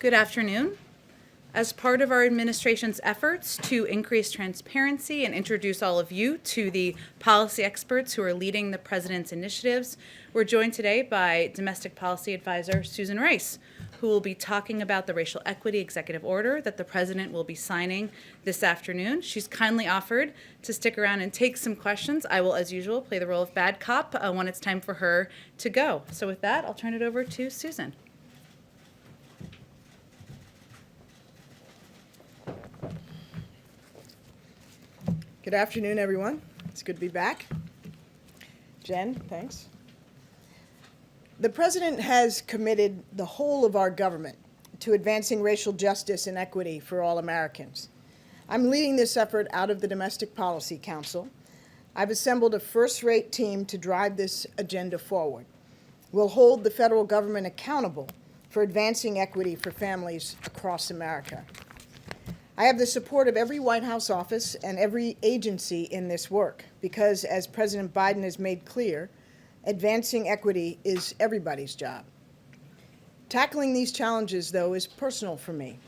Good afternoon. As part of our administration's efforts to increase transparency and introduce all of you to the policy experts who are leading the President's initiatives, we're joined today by Domestic Policy Advisor Susan Rice, who will be talking about the racial equity executive order that the President will be signing this afternoon. She's kindly offered to stick around and take some questions. I will, as usual, play the role of bad cop when it's time for her to go. So with that, I'll turn it over to Susan. Good afternoon, everyone. It's good to be back. Jen, thanks. The President has committed the whole of our government to advancing racial justice and equity for all Americans. I'm leading this effort out of the Domestic Policy Council. I've assembled a first-rate team to drive this agenda forward. We'll hold the federal government accountable for advancing equity for families across America. I have the support of every White House office and every agency in this work because, as President Biden has made clear, advancing equity is everybody's job. Tackling these challenges, though, is personal for me.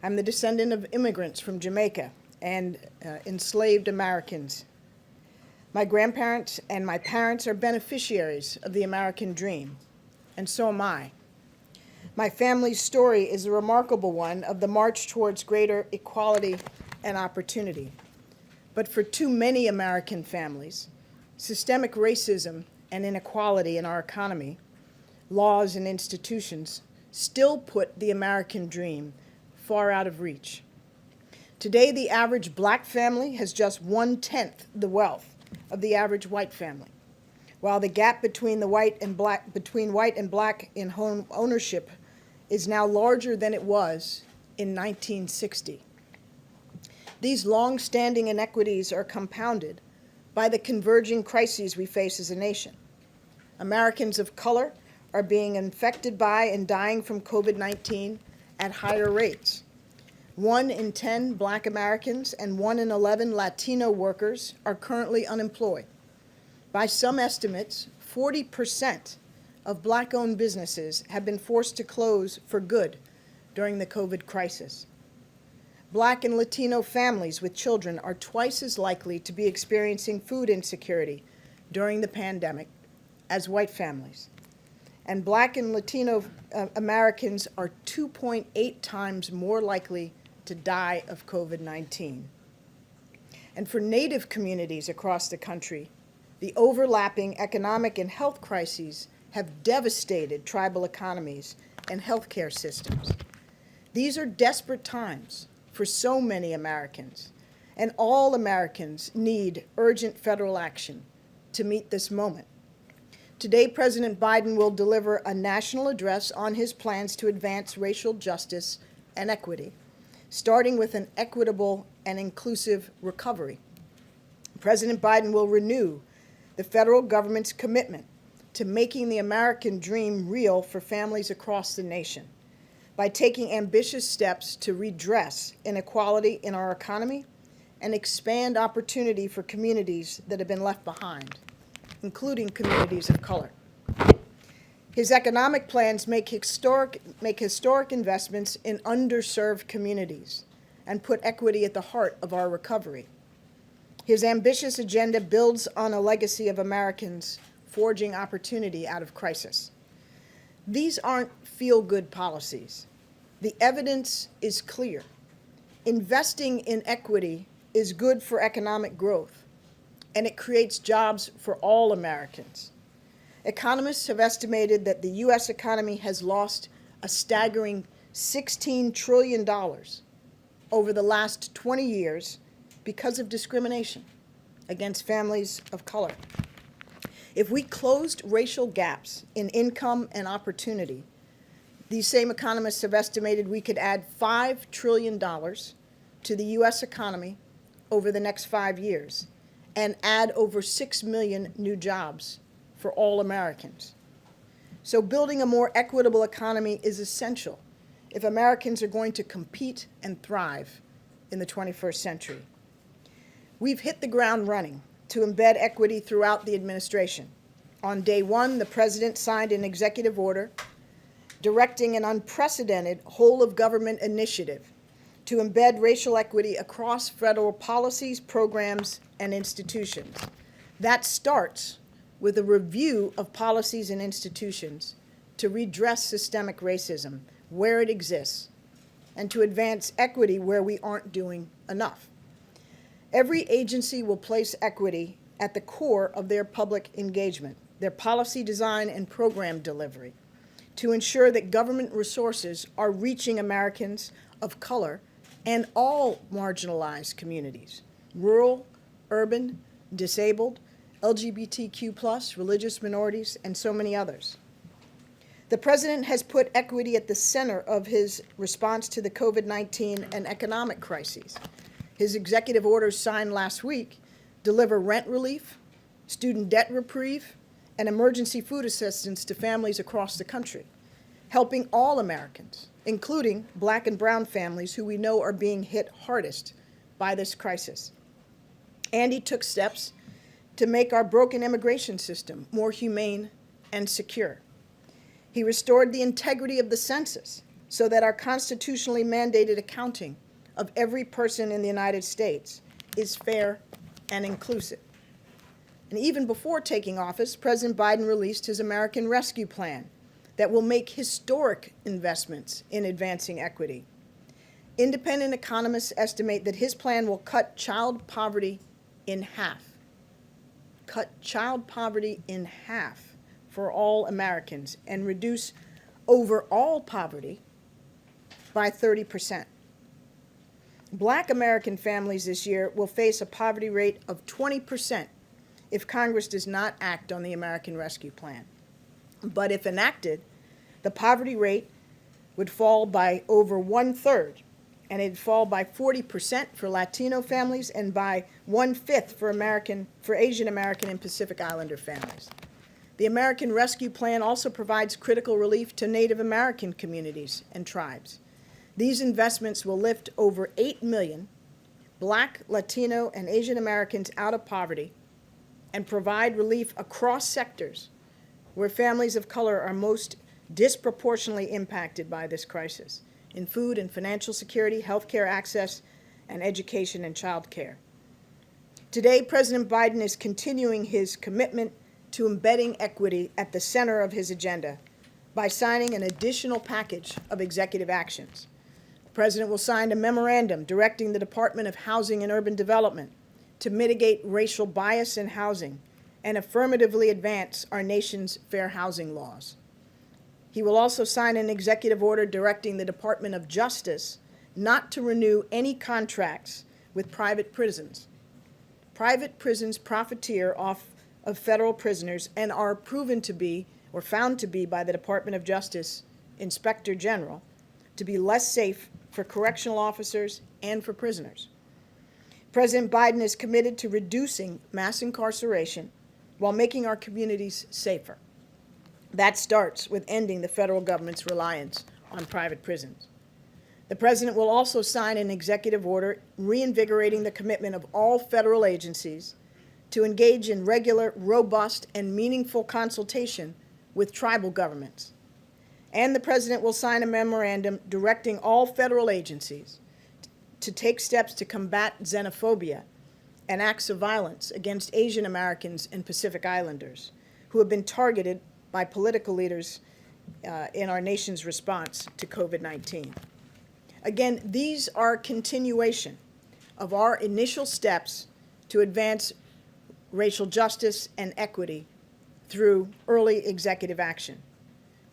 I'm the descendant of immigrants from Jamaica and enslaved Americans. My grandparents and my parents are beneficiaries of the American dream, and so am I. My family's story is a remarkable one of the march towards greater equality and opportunity. But for too many American families, systemic racism and inequality in our economy, laws and institutions still put the American dream far out of reach. Today, the average black family has just 1/10 the wealth of the average white family, while the gap between white and black in home ownership is now larger than it was in 1960. These long-standing inequities are compounded by the converging crises we face as a nation. Americans of color are being infected by and dying from COVID-19 at higher rates. 1 in 10 black Americans and 1 in 11 Latino workers are currently unemployed. By some estimates, 40% of black-owned businesses have been forced to close for good during the COVID crisis. Black and Latino families with children are twice as likely to be experiencing food insecurity during the pandemic as white families. And Black and Latino Americans are 2.8 times more likely to die of COVID-19. And for Native communities across the country, the overlapping economic and health crises have devastated tribal economies and healthcare systems. These are desperate times for so many Americans, and all Americans need urgent federal action to meet this moment. Today, President Biden will deliver a national address on his plans to advance racial justice and equity, starting with an equitable and inclusive recovery. President Biden will renew the federal government's commitment to making the American dream real for families across the nation by taking ambitious steps to redress inequality in our economy and expand opportunity for communities that have been left behind, including communities of color. His economic plans make historic investments in underserved communities and put equity at the heart of our recovery. His ambitious agenda builds on a legacy of Americans forging opportunity out of crisis. These aren't feel-good policies. The evidence is clear. Investing in equity is good for economic growth, and it creates jobs for all Americans. Economists have estimated that the U.S. economy has lost a staggering $16 trillion over the last 20 years because of discrimination against families of color. If we closed racial gaps in income and opportunity, these same economists have estimated we could add $5 trillion to the U.S. economy over the next 5 years and add over 6 million new jobs for all Americans. So building a more equitable economy is essential if Americans are going to compete and thrive in the 21st century. We've hit the ground running to embed equity throughout the administration. On day one, the President signed an executive order directing an unprecedented whole-of-government initiative to embed racial equity across federal policies, programs, and institutions. That starts with a review of policies and institutions to redress systemic racism where it exists and to advance equity where we aren't doing enough. Every agency will place equity at the core of their public engagement, their policy design and program delivery, to ensure that government resources are reaching Americans of color and all marginalized communities, rural, urban, disabled, LGBTQ+, religious minorities, and so many others. The President has put equity at the center of his response to the COVID-19 and economic crises. His executive orders signed last week deliver rent relief, student debt reprieve, and emergency food assistance to families across the country, helping all Americans, including Black and brown families who we know are being hit hardest by this crisis. And he took steps to make our broken immigration system more humane and secure. He restored the integrity of the census so that our constitutionally mandated accounting of every person in the United States is fair and inclusive. And even before taking office, President Biden released his American Rescue Plan that will make historic investments in advancing equity. Independent economists estimate that his plan will cut child poverty in half. Cut child poverty in half for all Americans and reduce overall poverty by 30%. Black American families this year will face a poverty rate of 20% if Congress does not act on the American Rescue Plan. But if enacted, the poverty rate would fall by over 1/3, and it'd fall by 40% for Latino families and by 1/5 for Asian American and Pacific Islander families. The American Rescue Plan also provides critical relief to Native American communities and tribes. These investments will lift over 8 million Black, Latino, and Asian Americans out of poverty and provide relief across sectors where families of color are most disproportionately impacted by this crisis, in food and financial security, healthcare access, and education and child care. Today, President Biden is continuing his commitment to embedding equity at the center of his agenda by signing an additional package of executive actions. The President will sign a memorandum directing the Department of Housing and Urban Development to mitigate racial bias in housing and affirmatively advance our nation's fair housing laws. He will also sign an executive order directing the Department of Justice not to renew any contracts with private prisons. Private prisons profiteer off of federal prisoners and are proven to be, or found to be by the Department of Justice Inspector General, to be less safe for correctional officers and for prisoners. President Biden is committed to reducing mass incarceration while making our communities safer. That starts with ending the federal government's reliance on private prisons. The President will also sign an executive order reinvigorating the commitment of all federal agencies to engage in regular, robust, and meaningful consultation with tribal governments. And the President will sign a memorandum directing all federal agencies to take steps to combat xenophobia and acts of violence against Asian Americans and Pacific Islanders who have been targeted by political leaders in our nation's response to COVID-19. Again, these are continuation of our initial steps to advance racial justice and equity through early executive action.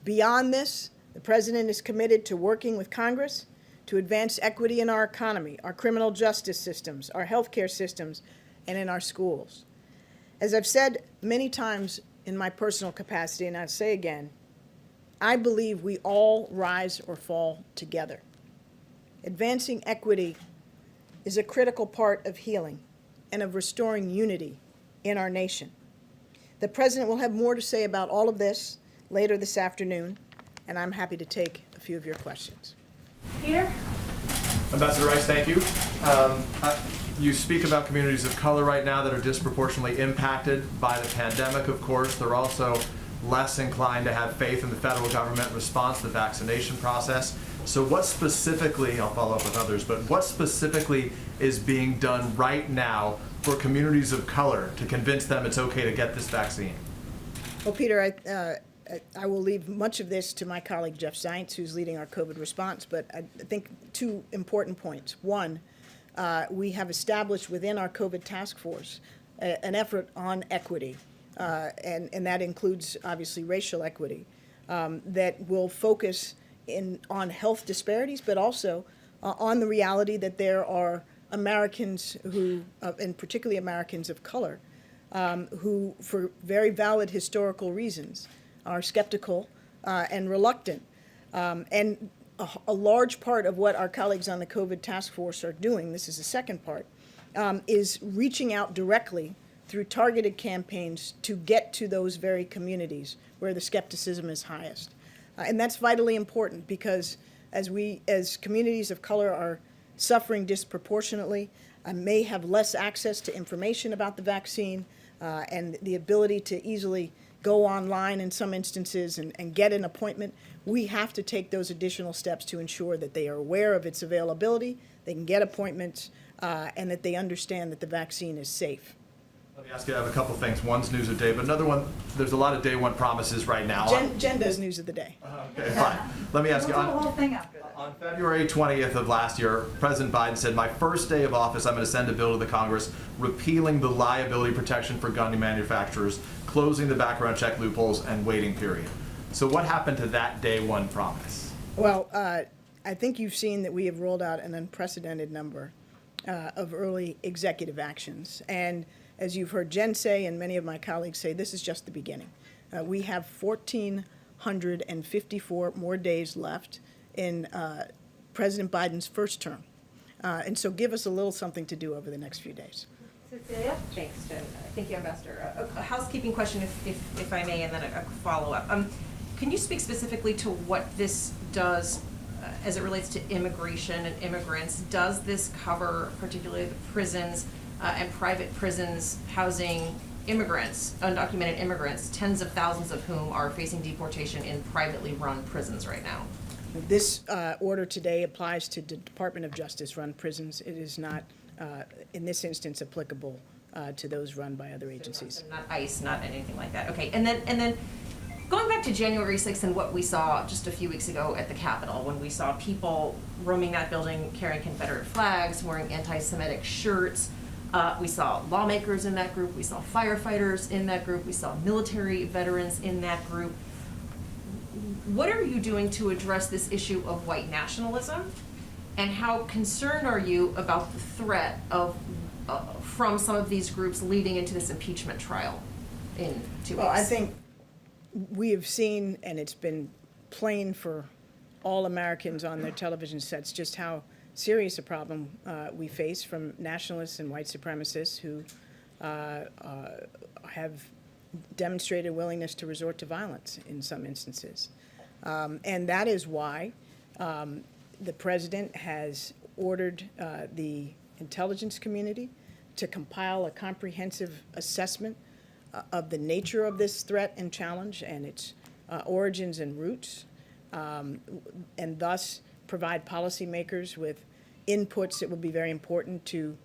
Beyond this, the President is committed to working with Congress to advance equity in our economy, our criminal justice systems, our healthcare systems, and in our schools. As I've said many times in my personal capacity, and I'll say again, I believe we all rise or fall together. Advancing equity is a critical part of healing and of restoring unity in our nation. The President will have more to say about all of this later this afternoon, and I'm happy to take a few of your questions. Peter? Ambassador Rice, thank you. You speak about communities of color right now that are disproportionately impacted by the pandemic, of course. They're also less inclined to have faith in the federal government response to the vaccination process. So what specifically, I'll follow up with others, but what specifically is being done right now for communities of color to convince them it's okay to get this vaccine? Well, Peter, I will leave much of this to my colleague Jeff Zients, who's leading our COVID response, but I think two important points. One, we have established within our COVID task force an effort on equity, and that includes obviously racial equity, that will focus on health disparities, but also on the reality that there are Americans who, and particularly Americans of color, who, for very valid historical reasons, are skeptical and reluctant. And a large part of what our colleagues on the COVID task force are doing, this is the second part, is reaching out directly through targeted campaigns to get to those very communities where the skepticism is highest. And that's vitally important because as communities of color are suffering disproportionately, may have less access to information about the vaccine, and the ability to easily go online in some instances and get an appointment, we have to take those additional steps to ensure that they are aware of its availability, they can get appointments, and that they understand that the vaccine is safe. Let me ask you, I have a couple things. One's news of the day, but another one, there's a lot of day one promises right now. Jen does news of the day. Okay, fine. Let me ask you, We'll do the whole thing after this. on February 20th of last year, President Biden said, my first day of office, I'm going to send a bill to the Congress repealing the liability protection for gun manufacturers, closing the background check loopholes, and waiting period. So what happened to that day one promise? Well, I think you've seen that we have rolled out an unprecedented number of early executive actions. And as you've heard Jen say and many of my colleagues say, this is just the beginning. We have 1,454 more days left in President Biden's first term. And so give us a little something to do over the next few days. Cecilia? Thanks, Jen. Thank you, Ambassador. A housekeeping question, if I may, and then a follow-up. Can you speak specifically to what this does as it relates to immigration and immigrants? Does this cover particularly the prisons and private prisons housing immigrants, undocumented immigrants, tens of thousands of whom are facing deportation in privately run prisons right now? This order today applies to the Department of Justice run prisons. It is not, in this instance, applicable to those run by other agencies. Not ICE, not anything like that. Okay, and then going back to January 6th and what we saw just a few weeks ago at the Capitol, when we saw people roaming that building carrying Confederate flags, wearing anti-Semitic shirts. We saw lawmakers in that group, we saw firefighters in that group, we saw military veterans in that group. What are you doing to address this issue of white nationalism? And how concerned are you about the threat of from some of these groups leading into this impeachment trial in 2 weeks? Well, I think we have seen, and it's been plain for all Americans on their television sets, just how serious a problem we face from nationalists and white supremacists who have demonstrated a willingness to resort to violence in some instances. And that is why the president has ordered the intelligence community to compile a comprehensive assessment of the nature of this threat and challenge and its origins and roots, and thus provide policymakers with inputs that will be very important to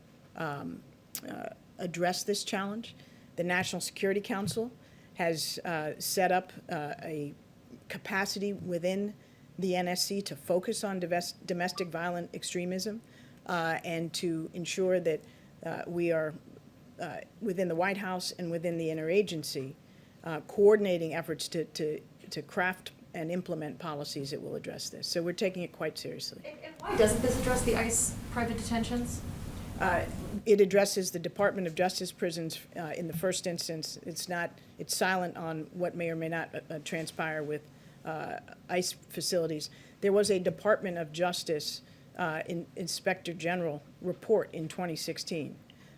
address this challenge. The National Security Council has set up a capacity within the NSC to focus on domestic violent extremism and to ensure that we are within the White House and within the interagency coordinating efforts to craft and implement policies that will address this. So we're taking it quite seriously. And why doesn't this address the ICE private detentions? It addresses the Department of Justice prisons in the first instance. It's silent on what may or may not transpire with ICE facilities. There was a Department of Justice Inspector General report in 2016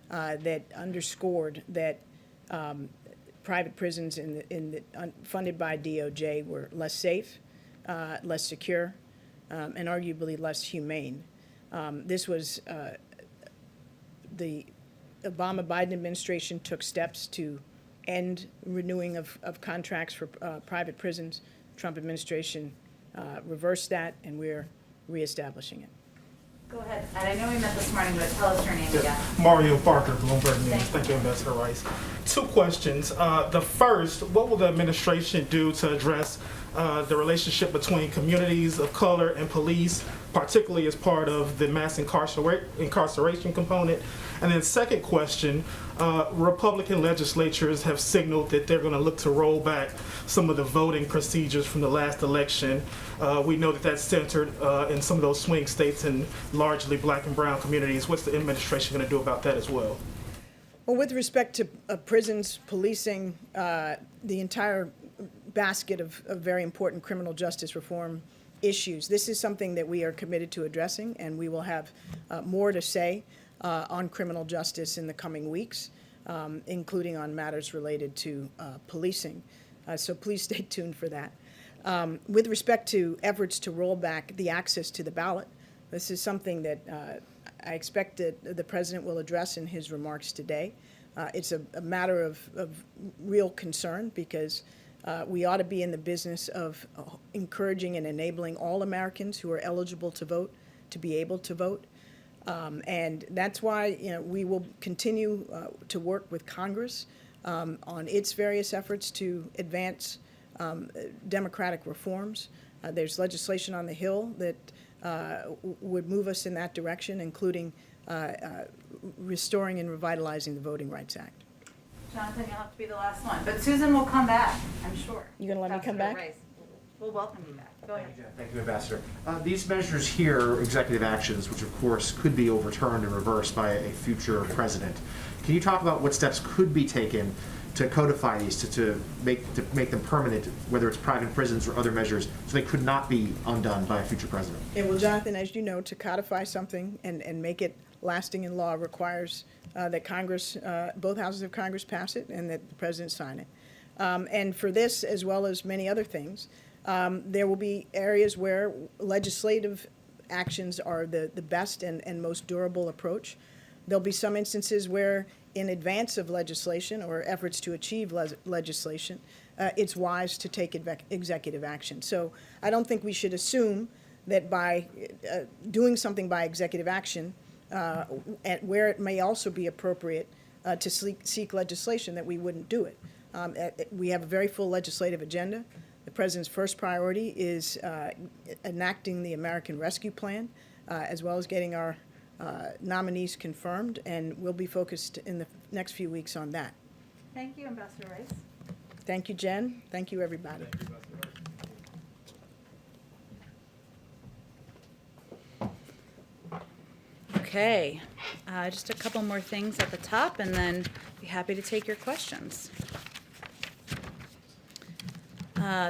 that underscored that private prisons funded by DOJ were less safe, less secure, and arguably less humane. This was the Obama-Biden administration took steps to end renewing of contracts for private prisons. Trump administration reversed that, and we're reestablishing it. Go ahead. And I know we met this morning, but tell us your name again. Mario Parker, Bloomberg News. Thank you, Ambassador Rice. Two questions. The first, what will the administration do to address the relationship between communities of color and police, particularly as part of the mass incarceration component? And then second question, Republican legislatures have signaled that they're going to look to roll back some of the voting procedures from the last election. We know that that's centered in some of those swing states and largely black and brown communities. What's the administration going to do about that as well? Well, with respect to prisons, policing, the entire basket of very important criminal justice reform issues, this is something that we are committed to addressing, and we will have more to say on criminal justice in the coming weeks, including on matters related to policing. So please stay tuned for that. With respect to efforts to roll back the access to the ballot, this is something that I expect that the President will address in his remarks today. It's a matter of real concern because we ought to be in the business of encouraging and enabling all Americans who are eligible to vote to be able to vote. And that's why we will continue to work with Congress on its various efforts to advance democratic reforms. There's legislation on the Hill that would move us in that direction, including restoring and revitalizing the Voting Rights Act. Jonathan, you'll have to be the last one. But Susan will come back, I'm sure. You gonna let me come back? Rice. We'll welcome you back. Go ahead. Thank you, Ambassador. These measures here are executive actions, which of course could be overturned and reversed by a future president. Can you talk about what steps could be taken to codify these, to make them permanent, whether it's private prisons or other measures, so they could not be undone by a future president? Yeah, well, Jonathan, as you know, to codify something and make it lasting in law requires that Congress, both houses of Congress pass it and that the President sign it. And for this, as well as many other things, there will be areas where legislative actions are the best and most durable approach. There'll be some instances where, in advance of legislation or efforts to achieve legislation, it's wise to take executive action. So I don't think we should assume that by doing something by executive action, where it may also be appropriate to seek legislation, that we wouldn't do it. We have a very full legislative agenda. The President's first priority is enacting the American Rescue Plan, as well as getting our nominees confirmed, and we'll be focused in the next few weeks on that. Thank you, Ambassador Rice. Thank you, Jen. Thank you, everybody. Okay, just a couple more things at the top, and then be happy to take your questions.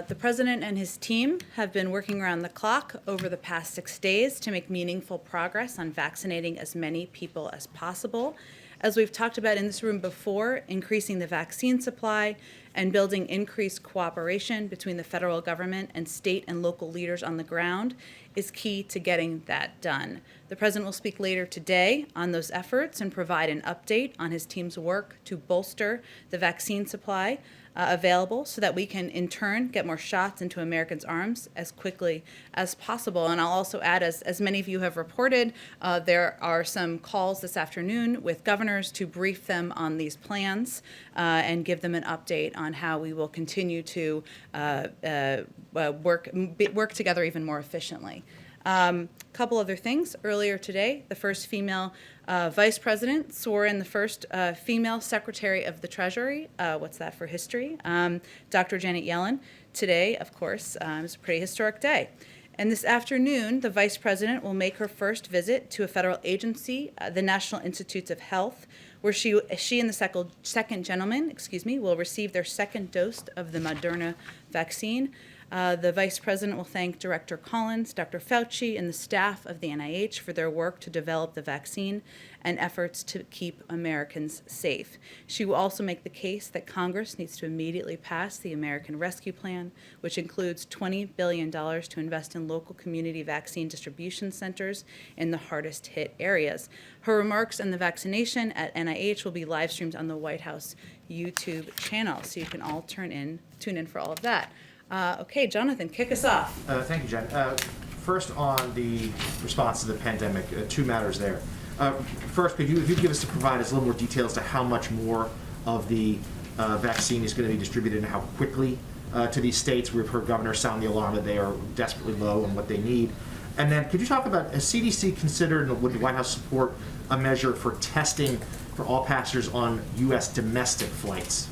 The President and his team have been working around the clock over the past 6 days to make meaningful progress on vaccinating as many people as possible. As we've talked about in this room before, increasing the vaccine supply and building increased cooperation between the federal government and state and local leaders on the ground is key to getting that done. The President will speak later today on those efforts and provide an update on his team's work to bolster the vaccine supply available so that we can, in turn, get more shots into Americans' arms as quickly as possible. And I'll also add, as many of you have reported, there are some calls this afternoon with governors to brief them on these plans and give them an update on how we will continue to work together even more efficiently. Couple other things. Earlier today, the first female vice president swore in the first female secretary of the Treasury. What's that for history? Dr. Janet Yellen. Today, of course, is a pretty historic day. And this afternoon, the vice president will make her first visit to a federal agency, the National Institutes of Health, where she and the second gentleman, will receive their second dose of the Moderna vaccine. The Vice President will thank Director Collins, Dr. Fauci, and the staff of the NIH for their work to develop the vaccine and efforts to keep Americans safe. She will also make the case that Congress needs to immediately pass the American Rescue Plan, which includes $20 billion to invest in local community vaccine distribution centers in the hardest hit areas. Her remarks on the vaccination at NIH will be live streamed on the White House YouTube channel, so you can all tune in for all of that. Okay, Jonathan, kick us off. Thank you, Jen. First, on the response to the pandemic, two matters there. First, if you give us provide us a little more details to how much more of the vaccine is going to be distributed and how quickly to these states. We've heard governors sound the alarm that they are desperately low on what they need. And then could you talk about, has CDC considered and would the White House support a measure for testing for all passengers on U.S. domestic flights?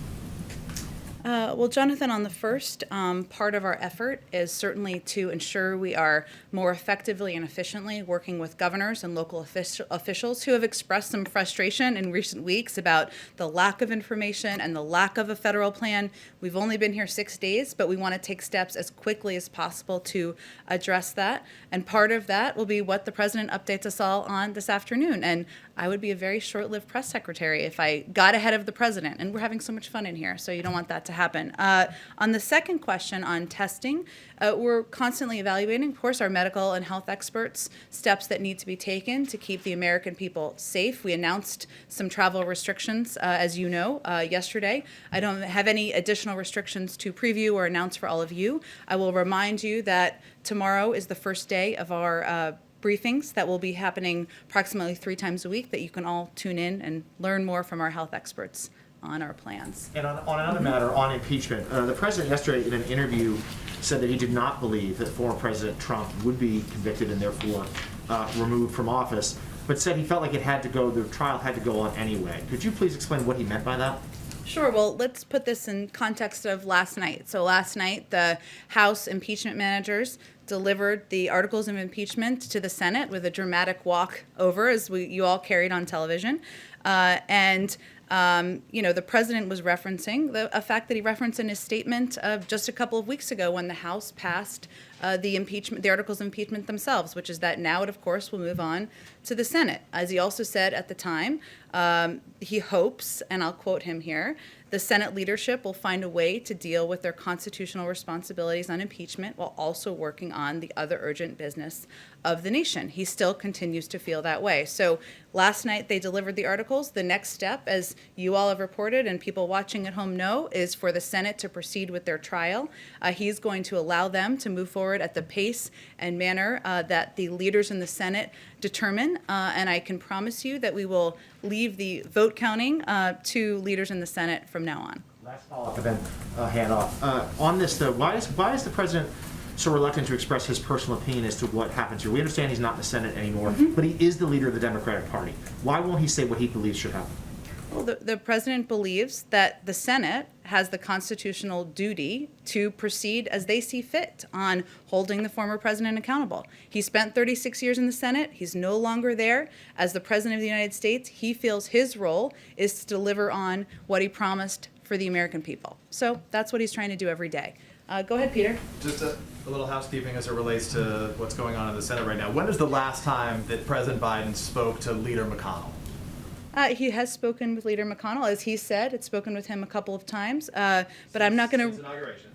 Well, Jonathan, on the first part of our effort is certainly to ensure we are more effectively and efficiently working with governors and local officials who have expressed some frustration in recent weeks about the lack of information and the lack of a federal plan. We've only been here 6 days, but we want to take steps as quickly as possible to address that. And part of that will be what the president updates us all on this afternoon. And I would be a very short-lived press secretary if I got ahead of the president. And we're having so much fun in here, so you don't want that to happen. On the second question on testing, we're constantly evaluating, of course, our medical and health experts, steps that need to be taken to keep the American people safe. We announced some travel restrictions, as you know, yesterday. I don't have any additional restrictions to preview or announce for all of you. I will remind you that tomorrow is the first day of our briefings that will be happening approximately 3 times a week that you can all tune in and learn more from our health experts on our plans. And on another matter, on impeachment, the president yesterday in an interview said that he did not believe that former President Trump would be convicted and therefore removed from office, but said he felt like the trial had to go on anyway. Could you please explain what he meant by that? Sure. Well, let's put this in context of last night. So last night, the House impeachment managers delivered the articles of impeachment to the Senate with a dramatic walk over, as you all carried on television. The president was referencing a fact that he referenced in his statement just a couple of weeks ago when the House passed the articles of impeachment themselves, which is that now it, of course, will move on to the Senate. As he also said at the time, he hopes, and I'll quote him here, the Senate leadership will find a way to deal with their constitutional responsibilities on impeachment while also working on the other urgent business of the nation. He still continues to feel that way. So last night they delivered the articles. The next step, as you all have reported and people watching at home know, is for the Senate to proceed with their trial. He's going to allow them to move forward at the pace and manner that the leaders in the Senate determine. And I can promise you that we will leave the vote counting to leaders in the Senate from now on. Last follow-up and then hand off. On this, though, why is the president so reluctant to express his personal opinion as to what happens here? We understand he's not in the Senate anymore, but he is the leader of the Democratic Party. Why won't he say what he believes should happen? Well, the president believes that the Senate has the constitutional duty to proceed as they see fit on holding the former president accountable. He spent 36 years in the Senate. He's no longer there. As the president of the United States, he feels his role is to deliver on what he promised for the American people. So that's what he's trying to do every day. Go ahead, Peter. Just a little housekeeping as it relates to what's going on in the Senate right now. When is the last time that President Biden spoke to Leader McConnell? He has spoken with Leader McConnell, as he said. It's spoken with him a couple of times, but I'm not going to.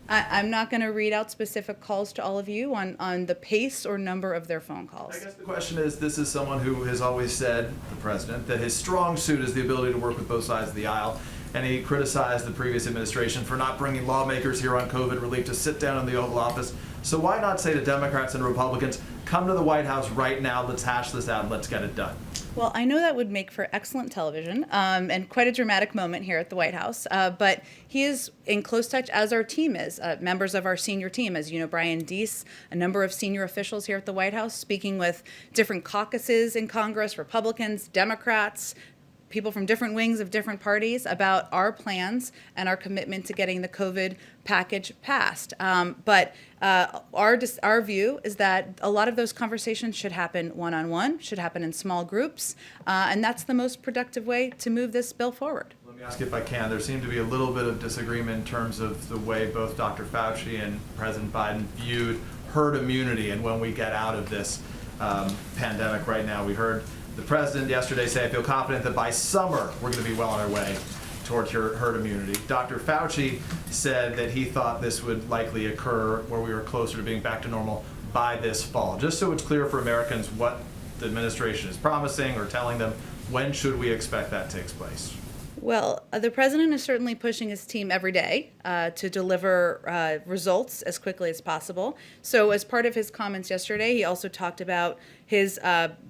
I'm not going to read out specific calls to all of you on the pace or number of their phone calls. I guess the question is, this is someone who has always said, the president, that his strong suit is the ability to work with both sides of the aisle. And he criticized the previous administration for not bringing lawmakers here on COVID relief to sit down in the Oval Office. So why not say to Democrats and Republicans, come to the White House right now, let's hash this out and let's get it done? Well, I know that would make for excellent television and quite a dramatic moment here at the White House. But he is in close touch, as our team is, members of our senior team, as you know, Brian Deese, a number of senior officials here at the White House, speaking with different caucuses in Congress, Republicans, Democrats, people from different wings of different parties about our plans and our commitment to getting the COVID package passed. But our view is that a lot of those conversations should happen one-on-one, should happen in small groups, and that's the most productive way to move this bill forward. Let Ask if I can. There seemed to be a little bit of disagreement in terms of the way both Dr. Fauci and President Biden viewed herd immunity and when we get out of this pandemic right now. We heard the president yesterday say, I feel confident that by summer we're going to be well on our way towards herd immunity. Dr. Fauci said that he thought this would likely occur where we were closer to being back to normal by this fall. Just so it's clear for Americans what the administration is promising or telling them, when should we expect that takes place? Well, the president is certainly pushing his team every day to deliver results as quickly as possible. So as part of his comments yesterday, he also talked about his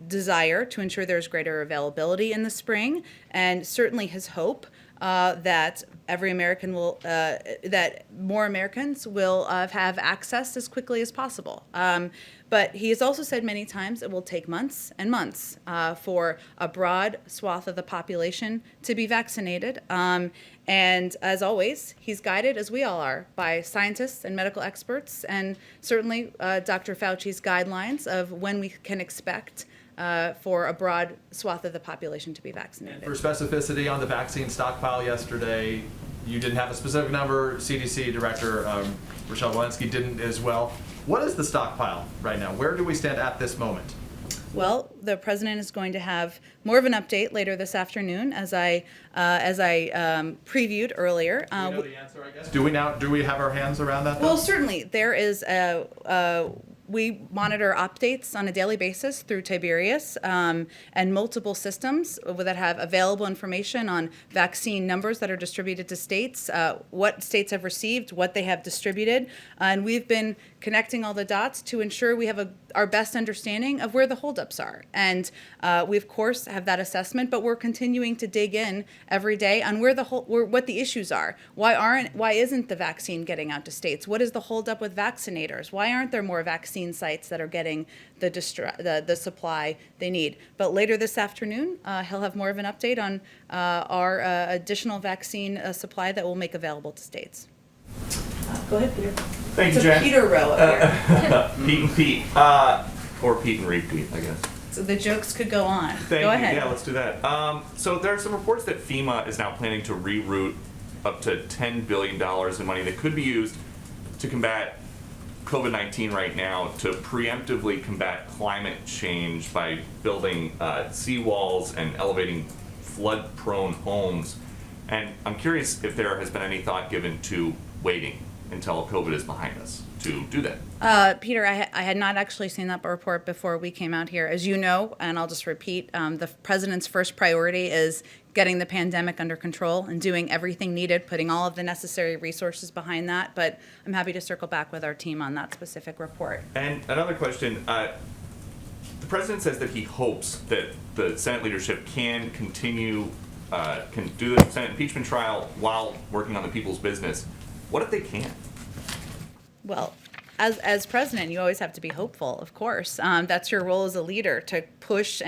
desire to ensure there's greater availability in the spring, and certainly his hope that every American will, that more Americans will have access as quickly as possible. But he has also said many times it will take months and months for a broad swath of the population to be vaccinated. And as always, he's guided, as we all are, by scientists and medical experts, and certainly Dr. Fauci's guidelines of when we can expect for a broad swath of the population to be vaccinated. For specificity on the vaccine stockpile yesterday, you didn't have a specific number. CDC Director Rochelle Walensky didn't as well. What is the stockpile right now? Where do we stand at this moment? Well, the president is going to have more of an update later this afternoon, as I previewed earlier. Do we know the answer, I guess? Do we have our hands around that? Well, certainly there is we monitor updates on a daily basis through Tiberius and multiple systems that have available information on vaccine numbers that are distributed to states, what states have received, what they have distributed, and we've been connecting all the dots to ensure we have our best understanding of where the holdups are. And we, of course, have that assessment, but we're continuing to dig in every day on what the issues are. Why isn't the vaccine getting out to states? What is the holdup with vaccinators? Why aren't there more vaccine sites that are getting the supply they need? But later this afternoon, he'll have more of an update on our additional vaccine supply that we'll make available to states. Go ahead, Peter. Thank you, It's a Jen. Peter row up here. Pete and Pete, or Pete and repeat, I guess. So the jokes could go on. Thank Go you. ahead. Yeah, let's do that. So there are some reports that FEMA is now planning to reroute up to $10 billion in money that could be used to combat COVID-19 right now, to preemptively combat climate change by building seawalls and elevating flood-prone homes. And I'm curious if there has been any thought given to waiting until COVID is behind us to do that. Peter, I had not actually seen that report before we came out here. As you know, and I'll just repeat, the president's first priority is getting the pandemic under control and doing everything needed, putting all of the necessary resources behind that. But I'm happy to circle back with our team on that specific report. And another question, the president says that he hopes that the Senate leadership can continue, can do the Senate impeachment trial while working on the people's business. What if they can't? Well, as president, you always have to be hopeful, of course. That's your role as a leader, to push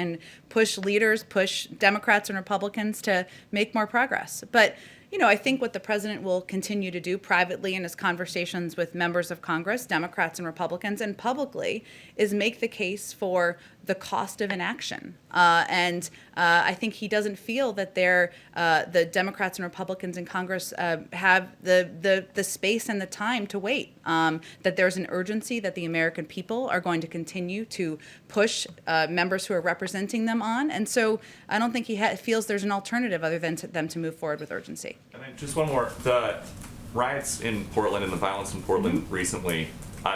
leaders, push Democrats and Republicans to make more progress. But I think what the president will continue to do privately in his conversations with members of Congress, Democrats and Republicans, and publicly, is make the case for the cost of inaction. And I think he doesn't feel that the Democrats and Republicans in Congress have the space and the time to wait, that there's an urgency that the American people are going to continue to push members who are representing them on. And so I don't think he feels there's an alternative other than them to move forward with urgency. And then just one more. The riots in Portland and the violence in Portland recently,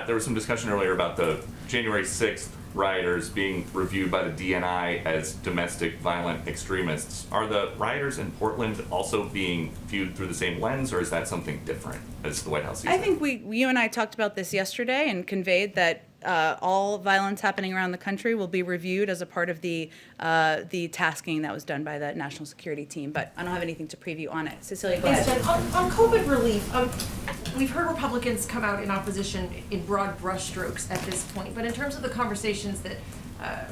there was some discussion earlier about the January 6th rioters being reviewed by the DNI as domestic violent extremists. Are the rioters in Portland also being viewed through the same lens, or is that something different as the White House sees it? I think you and I talked about this yesterday and conveyed that all violence happening around the country will be reviewed as a part of the tasking that was done by the national security team. But I don't have anything to preview on it. Cecilia, go Thanks, ahead. Jen. On COVID relief, we've heard Republicans come out in opposition in broad brushstrokes at this point. But in terms of the conversations that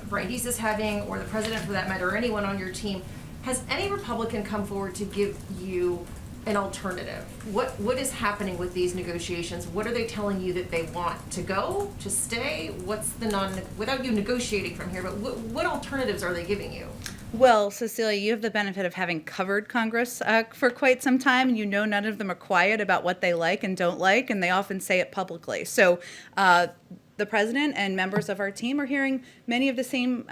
Brian Deese is having, or the president for that matter, or anyone on your team, has any Republican come forward to give you an alternative? What is happening with these negotiations? What are they telling you that they want? To go? To stay? What's the without you negotiating from here, but what alternatives are they giving you? Well, Cecilia, you have the benefit of having covered Congress for quite some time, and you know none of them are quiet about what they like and don't like, and they often say it publicly. So the president and members of our team are hearing many of the same,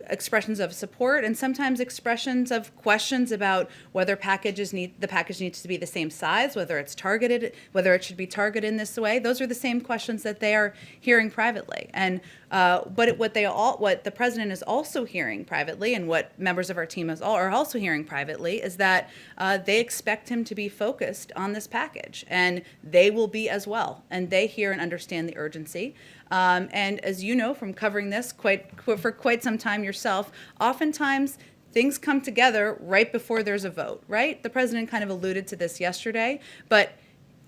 expressions of support and sometimes expressions of questions about whether the package needs to be the same size, whether it's targeted, whether it should be targeted in this way. Those are the same questions that they are hearing privately. And what the president is also hearing privately, and what members of our team are also hearing privately, is that they expect him to be focused on this package, and they will be as well. And they hear and understand the urgency. And as you know from covering this for quite some time yourself, oftentimes things come together right before there's a vote, right? The president kind of alluded to this yesterday, but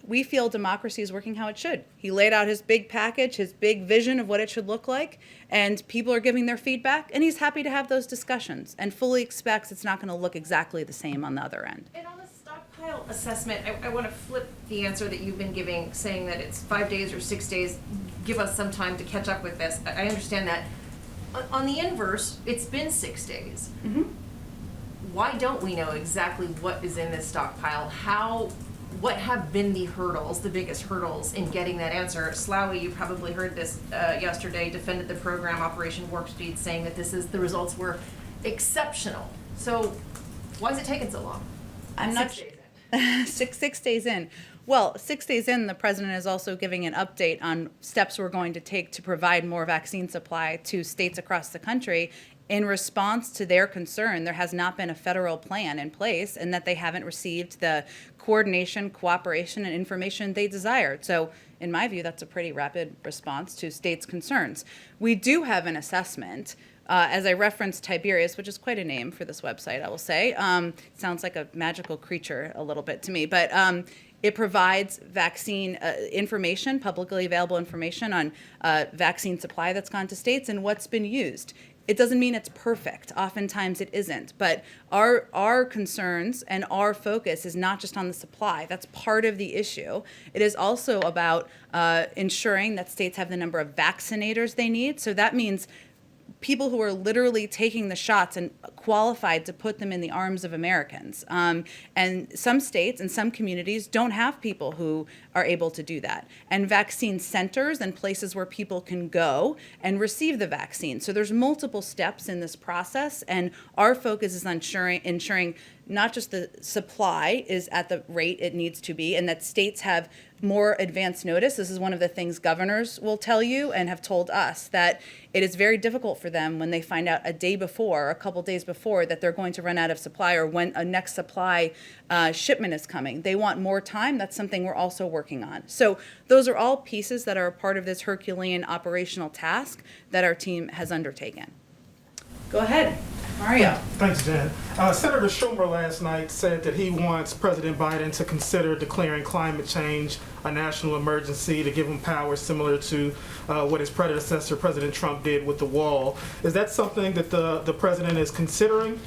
we feel democracy is working how it should. He laid out his big package, his big vision of what it should look like, and people are giving their feedback, and he's happy to have those discussions and fully expects it's not going to look exactly the same on the other end. And on the stockpile assessment, I want to flip the answer that you've been giving, saying that it's 5 days or 6 days. Give us some time to catch up with this. I understand that. On the inverse, it's been 6 days. Mm-hmm. Why don't we know exactly what is in this stockpile? What have been the hurdles, the biggest hurdles in getting that answer? Slawi, you probably heard this yesterday, defended the program Operation Warp Speed, saying that the results were exceptional. So why is it taking so long? I'm not 6 days in. six days in. Well, 6 days in, the president is also giving an update on steps we're going to take to provide more vaccine supply to states across the country. In response to their concern, there has not been a federal plan in place, and that they haven't received the coordination, cooperation, and information they desired. So, in my view, that's a pretty rapid response to states' concerns. We do have an assessment. As I referenced Tiberius, which is quite a name for this website, I will say. Sounds like a magical creature a little bit to me, but it provides vaccine information, publicly available information on vaccine supply that's gone to states and what's been used. It doesn't mean it's perfect. Oftentimes it isn't. But our concerns and our focus is not just on the supply. That's part of the issue. It is also about ensuring that states have the number of vaccinators they need. So that means people who are literally taking the shots and qualified to put them in the arms of Americans. And some states and some communities don't have people who are able to do that. And vaccine centers and places where people can go and receive the vaccine. So there's multiple steps in this process, and our focus is on ensuring not just the supply is at the rate it needs to be, and that states have more advance notice. This is one of the things governors will tell you and have told us, that it is very difficult for them when they find out a day before, a couple days before, that they're going to run out of supply or when a next supply shipment is coming. They want more time. That's something we're also working on. So those are all pieces that are a part of this Herculean operational task that our team has undertaken. Go ahead, Mario. Thanks, Jen. Senator Schumer last night said that he wants President Biden to consider declaring climate change a national emergency to give him power similar to what his predecessor, President Trump, did with the wall. Is that something that the president is considering?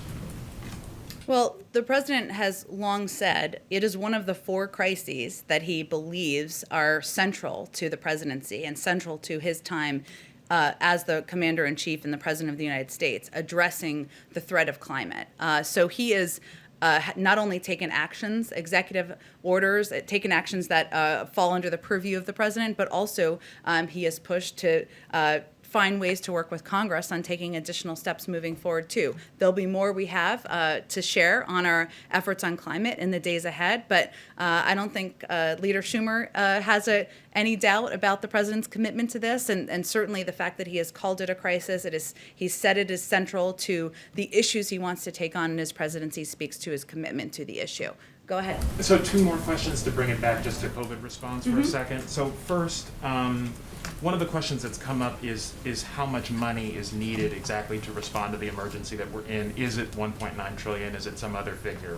Well, the president has long said it is one of the 4 crises that he believes are central to the presidency and central to his time as the commander-in-chief and the president of the United States, addressing the threat of climate. So he is not only taken actions, executive orders, taken actions that fall under the purview of the president, but also he has pushed to find ways to work with Congress on taking additional steps moving forward too. There'll be more we have to share on our efforts on climate in the days ahead, but I don't think Leader Schumer has any doubt about the president's commitment to this, and certainly the fact that he has called it a crisis. He's said it is central to the issues he wants to take on in his presidency, speaks to his commitment to the issue. Go ahead. So 2 more questions to bring it back just to COVID response for a second. So first, one of the questions that's come up is how much money is needed exactly to respond to the emergency that we're in. Is it 1.9 trillion? Is it some other figure?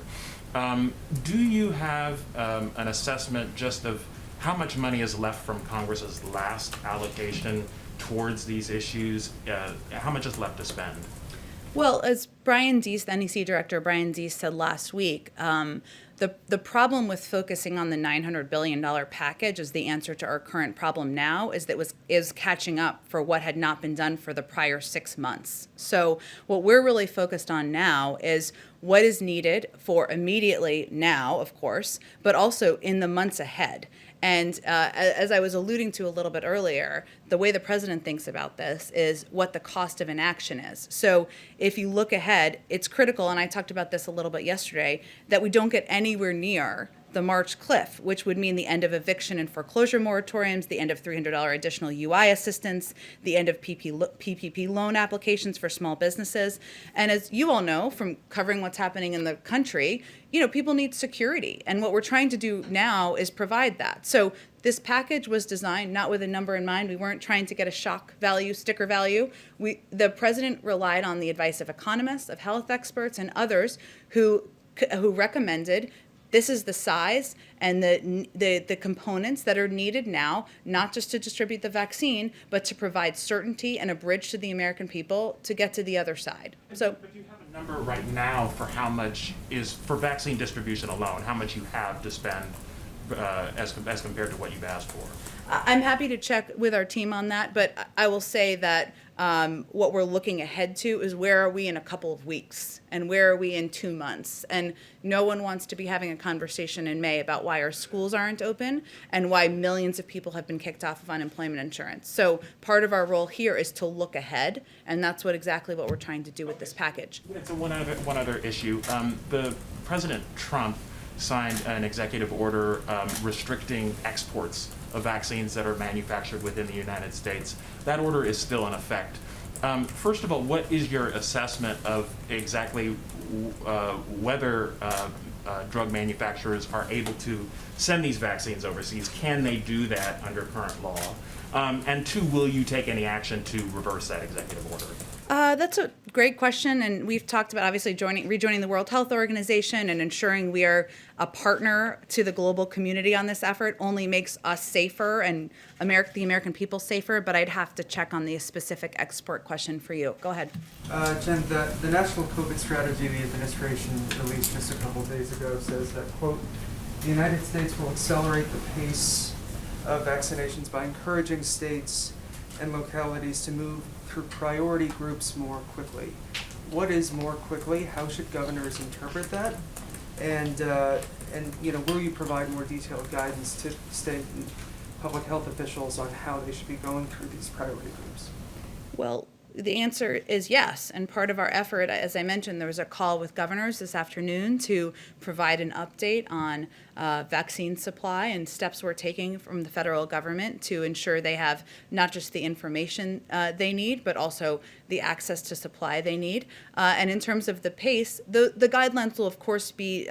Do you have an assessment just of how much money is left from Congress's last allocation towards these issues? How much is left to spend? Well, as Brian Deese, the NEC director, Brian Deese, said last week, The problem with focusing on the $900 billion package as the answer to our current problem now is catching up for what had not been done for the prior 6 months. So what we're really focused on now is what is needed for immediately now, of course, but also in the months ahead. And as I was alluding to a little bit earlier, the way the president thinks about this is what the cost of inaction is. So if you look ahead, it's critical, and I talked about this a little bit yesterday, that we don't get anywhere near the March cliff, which would mean the end of eviction and foreclosure moratoriums, the end of $300 additional UI assistance, the end of PPP loan applications for small businesses. And as you all know from covering what's happening in the country, people need security. And what we're trying to do now is provide that. So this package was designed not with a number in mind. We weren't trying to get a shock value, sticker value. The president relied on the advice of economists, of health experts, and others who recommended this is the size and the components that are needed now, not just to distribute the vaccine, but to provide certainty and a bridge to the American people to get to the other side. So, but you have a number right now for how much is for vaccine distribution alone, how much you have to spend as compared to what you've asked for. I'm happy to check with our team on that, but I will say that what we're looking ahead to is where are we in a couple of weeks and where are we in 2 months? And no one wants to be having a conversation in May about why our schools aren't open and why millions of people have been kicked off of unemployment insurance. So part of our role here is to look ahead, and that's exactly what we're trying to do with this package. So one other issue. The President Trump signed an executive order restricting exports of vaccines that are manufactured within the United States. That order is still in effect. First of all, what is your assessment of exactly whether drug manufacturers are able to send these vaccines overseas? Can they do that under current law? And two, will you take any action to reverse that executive order? That's a great question, and we've talked about obviously rejoining the World Health Organization and ensuring we are a partner to the global community on this effort only makes us safer and the American people safer, but I'd have to check on the specific export question for you. Go ahead. Jen, the national COVID strategy the administration released just a couple of days ago says that, quote, the United States will accelerate the pace of vaccinations by encouraging states and localities to move through priority groups more quickly. What is more quickly? How should governors interpret that? And will you provide more detailed guidance to state and public health officials on how they should be going through these priority groups? Well, the answer is yes. And part of our effort, as I mentioned, there was a call with governors this afternoon to provide an update on vaccine supply and steps we're taking from the federal government to ensure they have not just the information they need, but also the access to supply they need. And in terms of the pace, the guidelines will, of course, be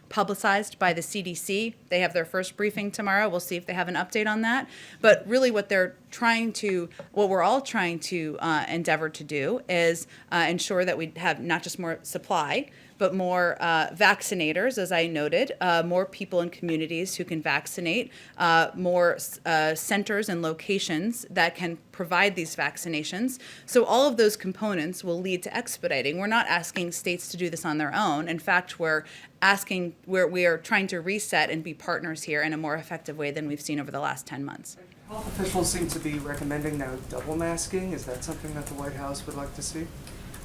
publicized by the CDC. They have their first briefing tomorrow. We'll see if they have an update on that. But really what we're all trying to endeavor to do is ensure that we have not just more supply, but more vaccinators, as I noted, more people in communities who can vaccinate, more centers and locations that can provide these vaccinations. So all of those components will lead to expediting. We're not asking states to do this on their own. In fact, we are trying to reset and be partners here in a more effective way than we've seen over the last 10 months. Health officials seem to be recommending now double masking. Is that something that the White House would like to see?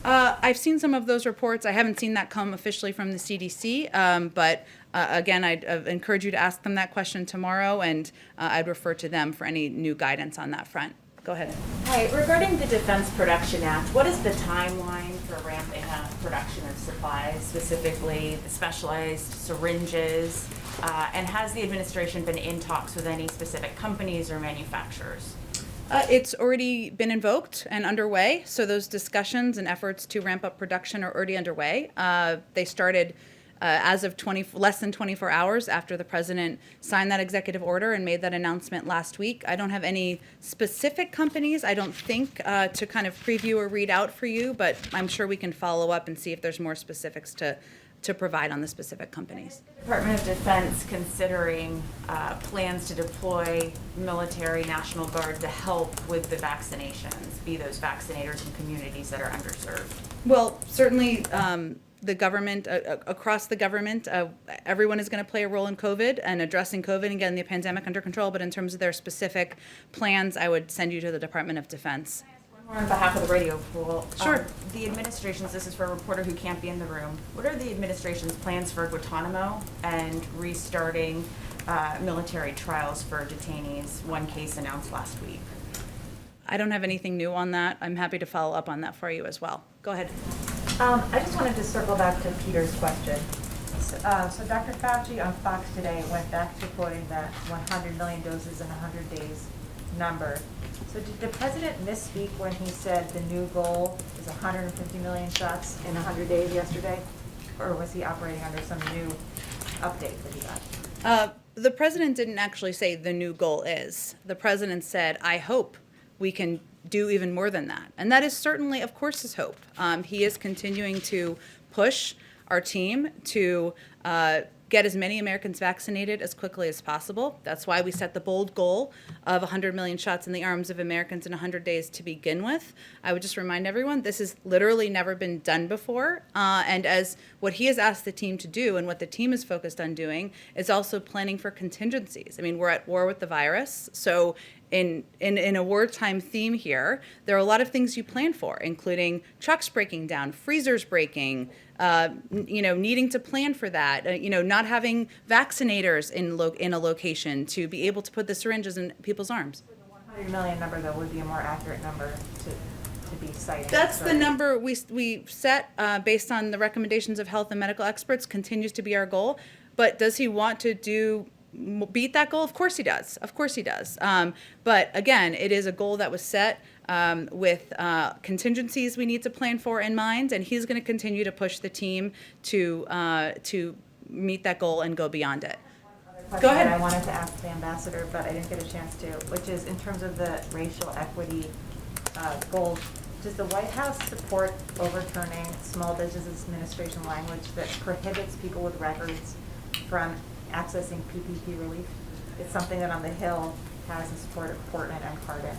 I've seen some of those reports. I haven't seen that come officially from the CDC, but again, I'd encourage you to ask them that question tomorrow, and I'd refer to them for any new guidance on that front. Go ahead. Hi, regarding the Defense Production Act, what is the timeline for ramping up production of supplies, specifically the specialized syringes, and has the administration been in talks with any specific companies or manufacturers? It's already been invoked and underway, so those discussions and efforts to ramp up production are already underway. They started as of less than 24 hours after the president signed that executive order and made that announcement last week. I don't have any specific companies, I don't think, to kind of preview or read out for you, but I'm sure we can follow up and see if there's more specifics to provide on the specific companies. The Department of Defense considering plans to deploy military, National Guard to help with the vaccinations, be those vaccinators in communities that are underserved? Well, certainly the government, across the government, everyone is going to play a role in COVID and addressing COVID and getting the pandemic under control. But in terms of their specific plans, I would send you to the Department of Defense. On behalf of the radio pool. Sure. The administration's, this is for a reporter who can't be in the room. What are the administration's plans for Guantanamo and restarting military trials for detainees? One case announced last week. I don't have anything new on that. I'm happy to follow up on that for you as well. Go ahead. I just wanted to circle back to Peter's question. So Dr. Fauci on Fox today went back to quoting that 100 million doses in 100 days number. So did the president misspeak when he said the new goal is 150 million shots in 100 days yesterday? Or was he operating under some new update that he got? The president didn't actually say the new goal is. The president said, I hope we can do even more than that. And that is certainly, of course, his hope. He is continuing to push our team to get as many Americans vaccinated as quickly as possible. That's why we set the bold goal of 100 million shots in the arms of Americans in 100 days to begin with. I would just remind everyone, this has literally never been done before. And as what he has asked the team to do and what the team is focused on doing is also planning for contingencies. I mean, we're at war with the virus. So in a wartime theme here, there are a lot of things you plan for, including trucks breaking down, freezers breaking, needing to plan for that, not having vaccinators in a location to be able to put the syringes in people's arms. The 100 million number, though, would be a more accurate number to be citing. That's the number we set based on the recommendations of health and medical experts, continues to be our goal. But does he want to beat that goal? Of course he does. Of course he does. But again, it is a goal that was set with contingencies we need to plan for in mind, and he's going to continue to push the team to meet that goal and go beyond it. Go ahead. I wanted to ask the ambassador, but I didn't get a chance to, which is in terms of the racial equity goals. Does the White House support overturning Small Business Administration language that prohibits people with records from accessing PPP relief? It's something that on the Hill has the support of Portman and Cardin.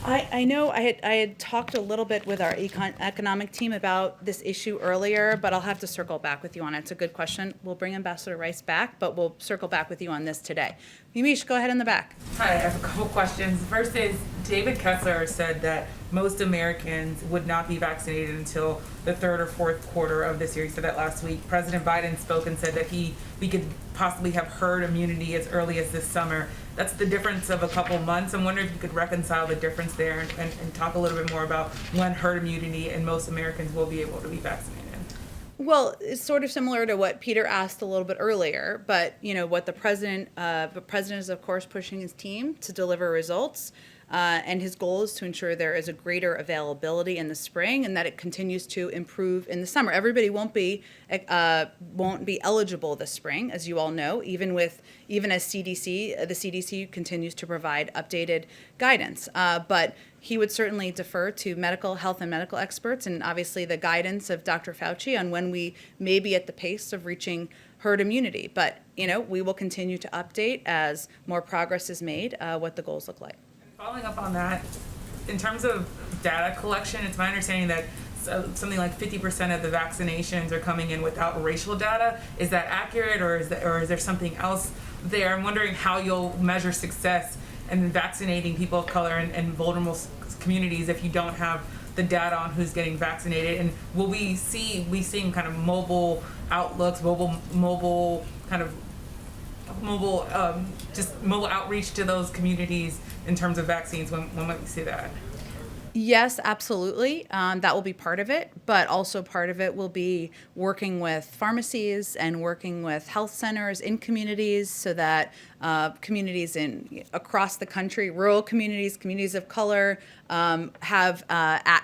I know I had talked a little bit with our economic team about this issue earlier, but I'll have to circle back with you on it. It's a good question. We'll bring Ambassador Rice back, but we'll circle back with you on this today. Yumish, go ahead in the back. Hi, I have a couple questions. First is, David Kessler said that most Americans would not be vaccinated until the third or fourth quarter of this year. He said that last week. President Biden spoke and said that we could possibly have herd immunity as early as this summer. That's the difference of a couple months. I'm wondering if you could reconcile the difference there and talk a little bit more about when herd immunity and most Americans will be able to be vaccinated. Well, it's sort of similar to what Peter asked a little bit earlier, but what the president is of course pushing his team to deliver results. And his goal is to ensure there is a greater availability in the spring and that it continues to improve in the summer. Everybody won't be eligible this spring, as you all know, even as the CDC continues to provide updated guidance. But he would certainly defer to health and medical experts and obviously the guidance of Dr. Fauci on when we may be at the pace of reaching herd immunity. But, we will continue to update as more progress is made, what the goals look like. Following up on that, in terms of data collection, it's my understanding that something like 50% of the vaccinations are coming in without racial data. Is that accurate, or is there something else there? I'm wondering how you'll measure success in vaccinating people of color and vulnerable communities if you don't have the data on who's getting vaccinated. And will we seeing kind of mobile outlooks, mobile outreach to those communities in terms of vaccines? When might we see that? Yes, absolutely. That will be part of it, but also part of it will be working with pharmacies and working with health centers in communities so that communities across the country, rural communities, communities of color, have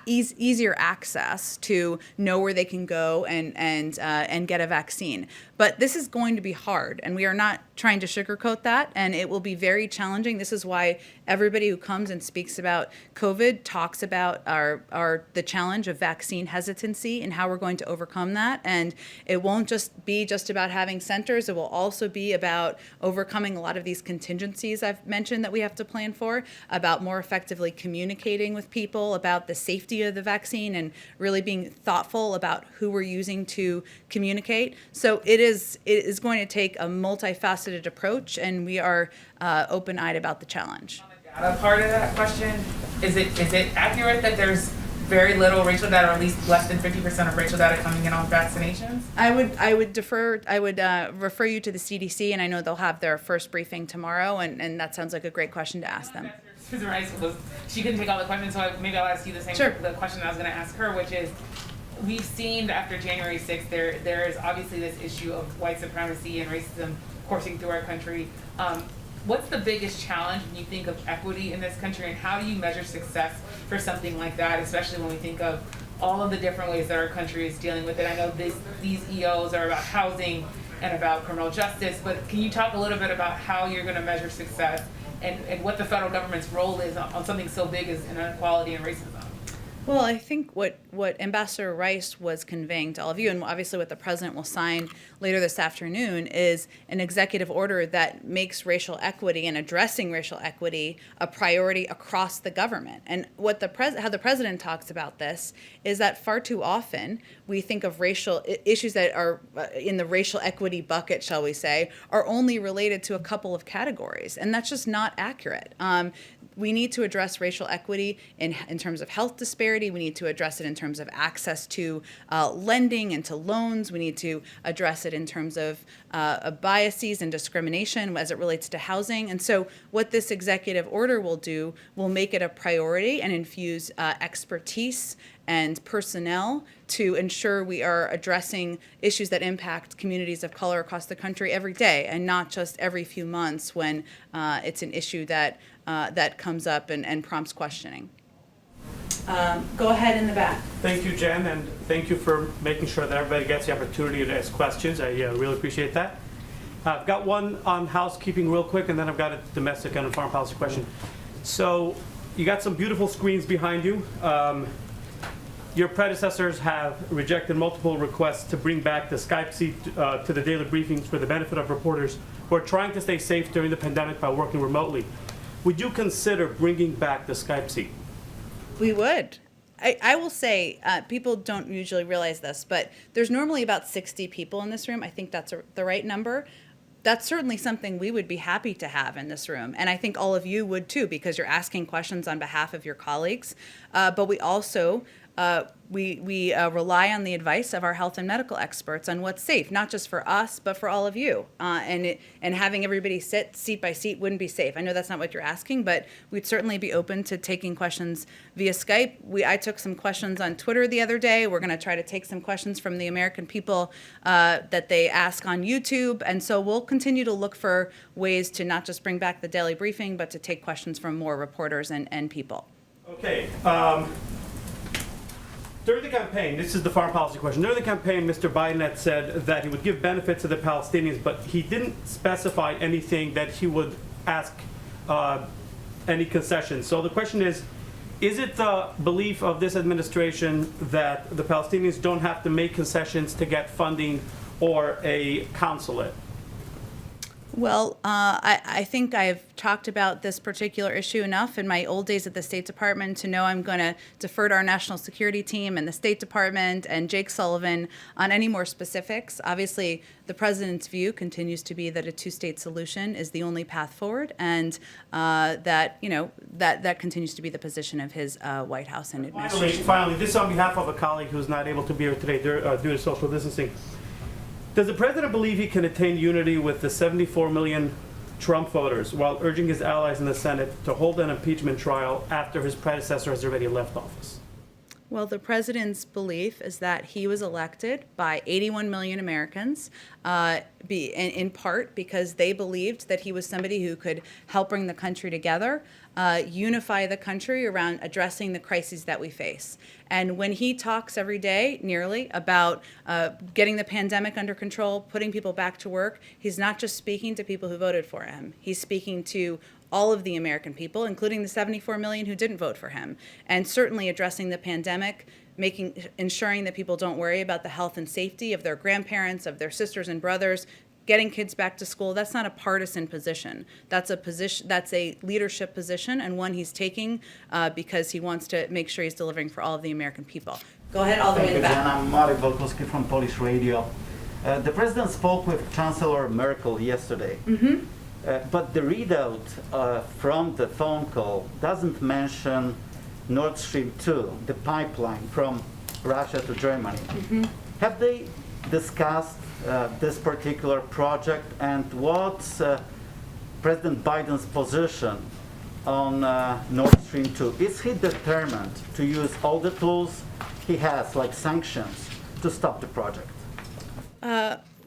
easier access to know where they can go and get a vaccine. But this is going to be hard, and we are not trying to sugarcoat that, and it will be very challenging. This is why everybody who comes and speaks about COVID talks about the challenge of vaccine hesitancy and how we're going to overcome that. And it won't just be about having centers. It will also be about overcoming a lot of these contingencies I've mentioned that we have to plan for, about more effectively communicating with people about the safety of the vaccine and really being thoughtful about who we're using to communicate. So it is going to take a multifaceted approach, and we are open-eyed about the challenge. Data part of that question, is it accurate that there's very little racial data, or at least less than 50% of racial data coming in on vaccinations? I would refer you to the CDC, and I know they'll have their first briefing tomorrow, and that sounds like a great question to ask them. Susan Rice she couldn't take all the questions, so maybe I'll ask you the question I was going to ask her, which is, we've seen that after January 6th, there is obviously this issue of white supremacy and racism coursing through our country. What's the biggest challenge when you think of equity in this country, and how do you measure success for something like that, especially when we think of all of the different ways that our country is dealing with it? I know these EOs are about housing and about criminal justice, but can you talk a little bit about how you're going to measure success and what the federal government's role is on something so big as inequality and racism? Well, I think what Ambassador Rice was conveying to all of you, and obviously what the president will sign later this afternoon, is an executive order that makes racial equity and addressing racial equity a priority across the government. And what how the president talks about this is that far too often we think of racial issues that are in the racial equity bucket, shall we say, are only related to a couple of categories, and that's just not accurate. We need to address racial equity in terms of health disparity. We need to address it in terms of access to lending and to loans. We need to address it in terms of biases and discrimination as it relates to housing. And so what this executive order will do will make it a priority and infuse expertise and personnel to ensure we are addressing issues that impact communities of color across the country every day, and not just every few months when it's an issue that comes up and prompts questioning. Go ahead in the back. Thank you, Jen, and thank you for making sure that everybody gets the opportunity to ask questions. I really appreciate that. I've got one on housekeeping real quick, and then I've got a domestic and a foreign policy question. So you got some beautiful screens behind you. Your predecessors have rejected multiple requests to bring back the Skype seat to the daily briefings for the benefit of reporters who are trying to stay safe during the pandemic by working remotely. Would you consider bringing back the Skype seat? We would. I will say, people don't usually realize this, but there's normally about 60 people in this room. I think that's the right number. That's certainly something we would be happy to have in this room. And I think all of you would too, because you're asking questions on behalf of your colleagues. But we also we rely on the advice of our health and medical experts on what's safe, not just for us, but for all of you. And having everybody sit seat by seat wouldn't be safe. I know that's not what you're asking, but we'd certainly be open to taking questions via Skype. I took some questions on Twitter the other day. We're going to try to take some questions from the American people that they ask on YouTube. And so we'll continue to look for ways to not just bring back the daily briefing, but to take questions from more reporters and people. Okay. During the campaign, this is the foreign policy question. During the campaign, Mr. Biden had said that he would give benefits to the Palestinians, but he didn't specify anything that he would ask any concessions. So the question is it the belief of this administration that the Palestinians don't have to make concessions to get funding or a consulate? Well, I think I've talked about this particular issue enough in my old days at the State Department to know I'm going to defer to our national security team and the State Department and Jake Sullivan on any more specifics. Obviously, the president's view continues to be that a two-state solution is the only path forward, and that continues to be the position of his White House and administration. Finally, this is on behalf of a colleague who's not able to be here today due to social distancing. Does the president believe he can attain unity with the 74 million Trump voters while urging his allies in the Senate to hold an impeachment trial after his predecessor has already left office? Well, the president's belief is that he was elected by 81 million Americans, in part because they believed that he was somebody who could help bring the country together, unify the country around addressing the crises that we face. And when he talks every day, nearly, about getting the pandemic under control, putting people back to work, he's not just speaking to people who voted for him. He's speaking to all of the American people, including the 74 million who didn't vote for him, and certainly addressing the pandemic, ensuring that people don't worry about the health and safety of their grandparents, of their sisters and brothers, getting kids back to school, that's not a partisan position. That's a leadership position, and one he's taking because he wants to make sure he's delivering for all of the American people. Go ahead, all the way in the back. I'm Marek Volkowski from Polish Radio. The president spoke with Chancellor Merkel yesterday, but the readout from the phone call doesn't mention Nord Stream 2, the pipeline from Russia to Germany. Have they discussed this particular project, and what's President Biden's position on Nord Stream 2? Is he determined to use all the tools he has, like sanctions, to stop the project?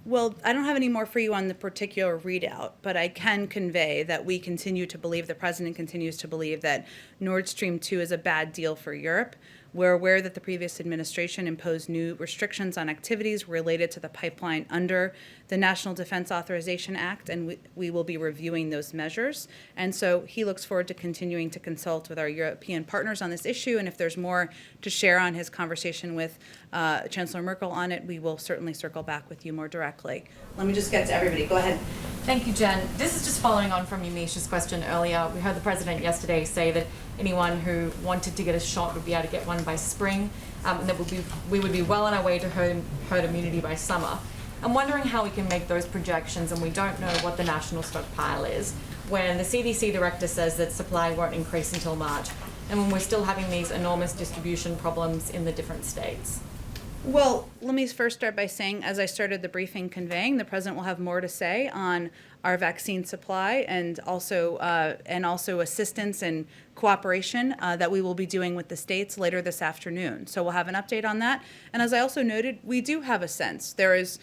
Well, I don't have any more for you on the particular readout, but I can convey that we continue to believe, the president continues to believe, that Nord Stream 2 is a bad deal for Europe. We're aware that the previous administration imposed new restrictions on activities related to the pipeline under the National Defense Authorization Act, and we will be reviewing those measures. And so he looks forward to continuing to consult with our European partners on this issue, and if there's more to share on his conversation with Chancellor Merkel on it, we will certainly circle back with you more directly. Let me just get to everybody. Go ahead. Thank you, Jen. This is just following on from Yamish's question earlier. We heard the president yesterday say that anyone who wanted to get a shot would be able to get one by spring, and that we would be well on our way to herd immunity by summer. I'm wondering how we can make those projections, and we don't know what the national stockpile is, when the CDC director says that supply won't increase until March, and when we're still having these enormous distribution problems in the different states. Well, let me first start by saying, as I started the briefing conveying, the president will have more to say on our vaccine supply and also assistance and cooperation that we will be doing with the states later this afternoon. So we'll have an update on that. And as I also noted, we do have a sense. There is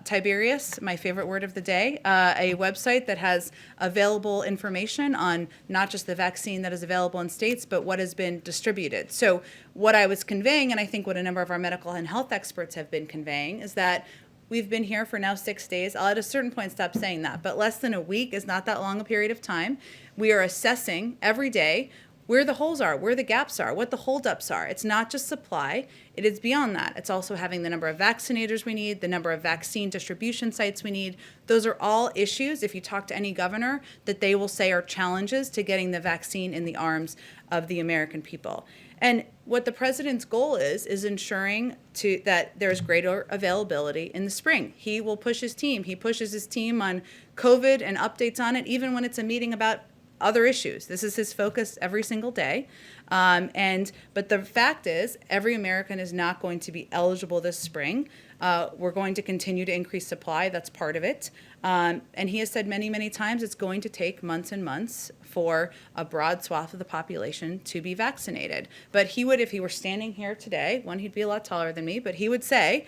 Tiberius, my favorite word of the day, a website that has available information on not just the vaccine that is available in states, but what has been distributed. So what I was conveying, and I think what a number of our medical and health experts have been conveying, is that we've been here for now 6 days. I'll at a certain point stop saying that, but less than a week is not that long a period of time. We are assessing every day where the holes are, where the gaps are, what the holdups are. It's not just supply, it is beyond that. It's also having the number of vaccinators we need, the number of vaccine distribution sites we need. Those are all issues, if you talk to any governor, that they will say are challenges to getting the vaccine in the arms of the American people. And what the president's goal is ensuring that there's greater availability in the spring. He will push his team. He pushes his team on COVID and updates on it, even when it's a meeting about other issues. This is his focus every single day. But the fact is, every American is not going to be eligible this spring. We're going to continue to increase supply. That's part of it. And he has said many, many times it's going to take months and months for a broad swath of the population to be vaccinated. But he would, if he were standing here today, one, he'd be a lot taller than me, but he would say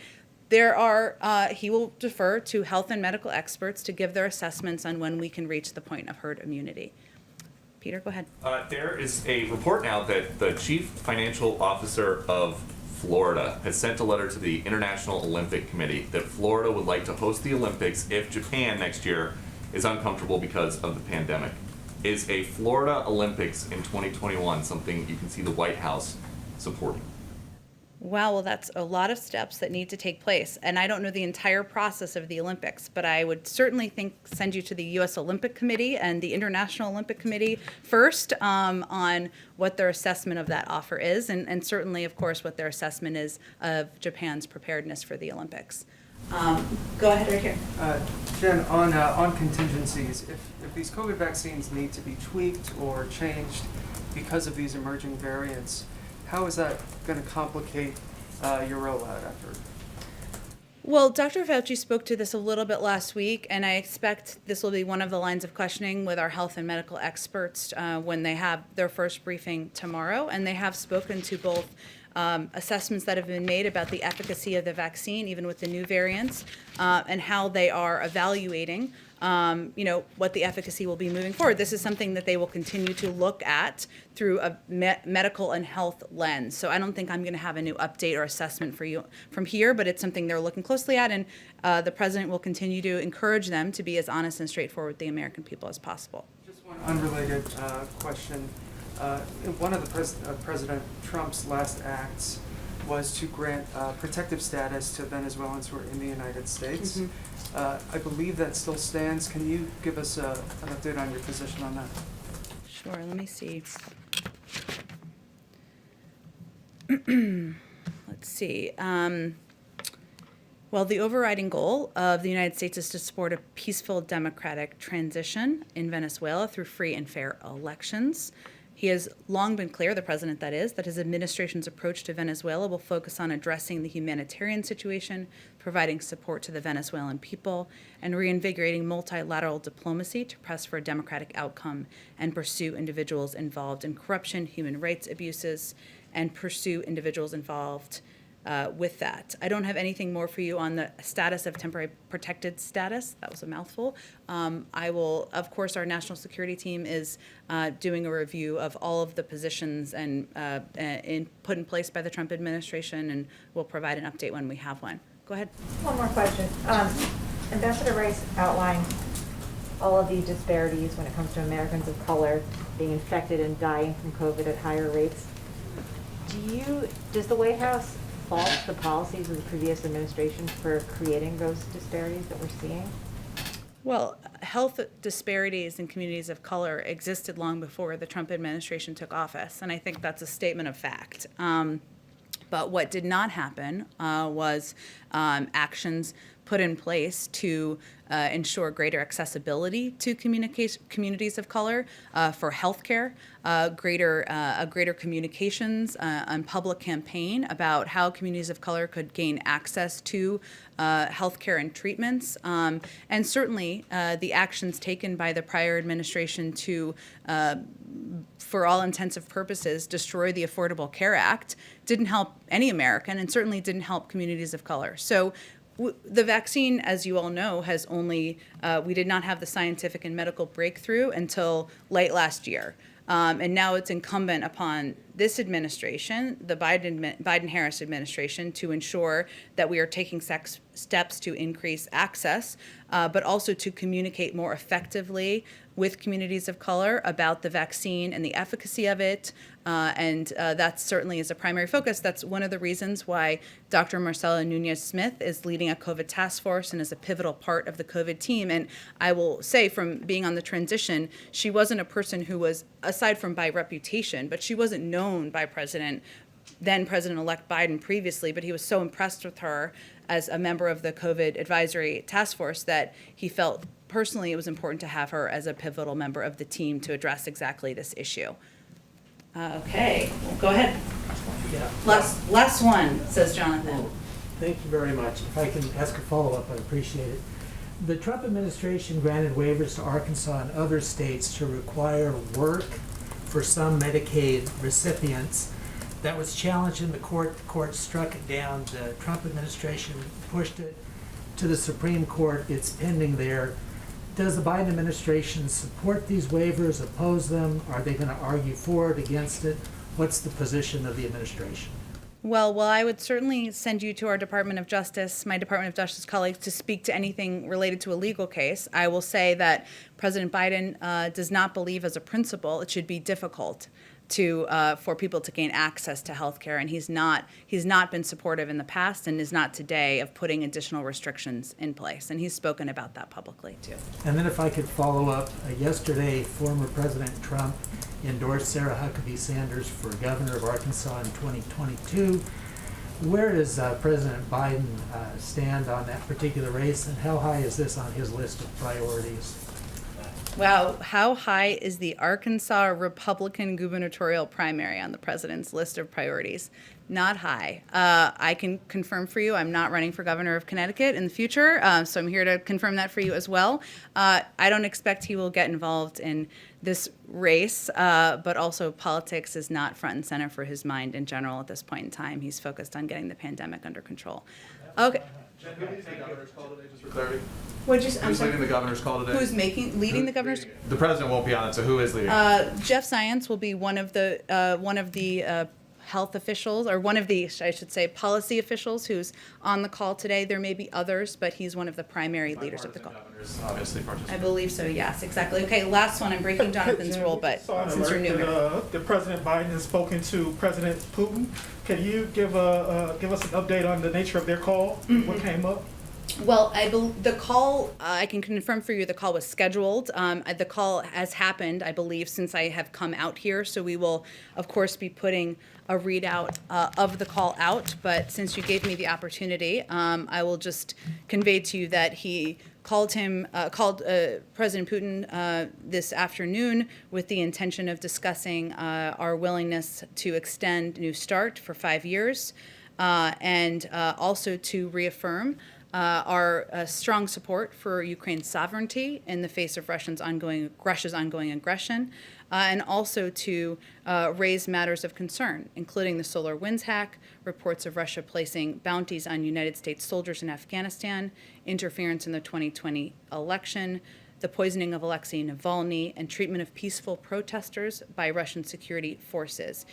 he will defer to health and medical experts to give their assessments on when we can reach the point of herd immunity. Peter, go ahead. There is a report now that the chief financial officer of Florida has sent a letter to the International Olympic Committee that Florida would like to host the Olympics if Japan next year is uncomfortable because of the pandemic. Is a Florida Olympics in 2021 something you can see the White House supporting? Wow, well, that's a lot of steps that need to take place. And I don't know the entire process of the Olympics, but I would certainly send you to the U.S. Olympic Committee and the International Olympic Committee first on what their assessment of that offer is, and certainly, of course, what their assessment is of Japan's preparedness for the Olympics. Go ahead right here. Jen, on contingencies, if these COVID vaccines need to be tweaked or changed because of these emerging variants, how is that going to complicate your rollout effort? Well, Dr. Fauci spoke to this a little bit last week, and I expect this will be one of the lines of questioning with our health and medical experts when they have their first briefing tomorrow. And they have spoken to both assessments that have been made about the efficacy of the vaccine, even with the new variants, and how they are evaluating what the efficacy will be moving forward. This is something that they will continue to look at through a medical and health lens. So I don't think I'm going to have a new update or assessment for you from here, but it's something they're looking closely at, and the president will continue to encourage them to be as honest and straightforward with the American people as possible. Just one unrelated question. One of the President Trump's last acts was to grant protective status to Venezuelans who are in the United States. I believe that still stands. Can you give us an update on your position on that? Sure, let me see. Let's see. Well, the overriding goal of the United States is to support a peaceful democratic transition in Venezuela through free and fair elections. He has long been clear, the president that is, that his administration's approach to Venezuela will focus on addressing the humanitarian situation, providing support to the Venezuelan people, and reinvigorating multilateral diplomacy to press for a democratic outcome and pursue individuals involved in corruption, human rights abuses, and pursue individuals involved with that. I don't have anything more for you on the status of temporary protected status. That was a mouthful. I will, of course, our national security team is doing a review of all of the positions and put in place by the Trump administration, and we'll provide an update when we have one. Go ahead. One more question. Ambassador Rice outlined all of the disparities when it comes to Americans of color being infected and dying from COVID at higher rates. Does the White House fault the policies of the previous administration for creating those disparities that we're seeing? Well, health disparities in communities of color existed long before the Trump administration took office, and I think that's a statement of fact. But what did not happen was actions put in place to ensure greater accessibility to communities of color for healthcare, greater communications and public campaign about how communities of color could gain access to healthcare and treatments, and certainly the actions taken by the prior administration to for all intensive purposes, destroy the Affordable Care Act didn't help any American and certainly didn't help communities of color. So the vaccine, as you all know, has only, we did not have the scientific and medical breakthrough until late last year. And now it's incumbent upon this administration, the Biden-Harris administration, to ensure that we are taking steps to increase access, but also to communicate more effectively with communities of color about the vaccine and the efficacy of it. And that certainly is a primary focus. That's one of the reasons why Dr. Marcela Nunez-Smith is leading a COVID task force and is a pivotal part of the COVID team. And I will say, from being on the transition, she wasn't a person who was, aside from by reputation, but she wasn't known by then President-elect Biden previously, but he was so impressed with her as a member of the COVID advisory task force that he felt personally it was important to have her as a pivotal member of the team to address exactly this issue. Okay, go ahead. Yeah. Last one, says Jonathan. Thank you very much. If I can ask a follow-up, I'd appreciate it. The Trump administration granted waivers to Arkansas and other states to require work for some Medicaid recipients. That was challenged in the court. The court struck it down. The Trump administration pushed it to the Supreme Court. It's pending there. Does the Biden administration support these waivers, oppose them? Are they going to argue for it, against it? What's the position of the administration? Well, I would certainly send you to our Department of Justice, my Department of Justice colleagues, to speak to anything related to a legal case. I will say that President Biden does not believe as a principle it should be difficult for people to gain access to health care, and he's not been supportive in the past and is not today of putting additional restrictions in place, and he's spoken about that publicly too. And then if I could follow up, yesterday former President Trump endorsed Sarah Huckabee Sanders for governor of Arkansas in 2022. Where does President Biden stand on that particular race, and how high is this on his list of priorities? Wow, how high is the Arkansas Republican gubernatorial primary on the president's list of priorities? Not high. I can confirm for you, I'm not running for governor of Connecticut in the future, so I'm here to confirm that for you as well. I don't expect he will get involved in this race, but also politics is not front and center for his mind in general at this point in time. He's focused on getting the pandemic under control. Okay. Jen, who leads the governor's call today, just for clarity? Who's leading the governor's call today? Who's leading the governor's? The president won't be on it, so who is leading? Jeff Zients will be one of the health officials, or one of the, I should say, policy officials who's on the call today. There may be others, but he's one of the primary leaders of the call. Governors obviously participate. I believe so, yes, exactly. Okay, last one, I'm breaking Jonathan's rule, but since you're new. The President Biden has spoken to President Putin. Can you give us an update on the nature of their call? What came up? Well, the call, I can confirm for you, the call was scheduled. The call has happened, I believe, since I have come out here. So we will, of course, be putting a readout of the call out. But since you gave me the opportunity, I will just convey to you that he called President Putin this afternoon with the intention of discussing our willingness to extend New START for 5 years, and also to reaffirm our strong support for Ukraine's sovereignty in the face of Russia's ongoing aggression, and also to raise matters of concern, including the SolarWinds hack, reports of Russia placing bounties on United States soldiers in Afghanistan, interference in the 2020 election, the poisoning of Alexei Navalny, and treatment of peaceful protesters by Russian security forces.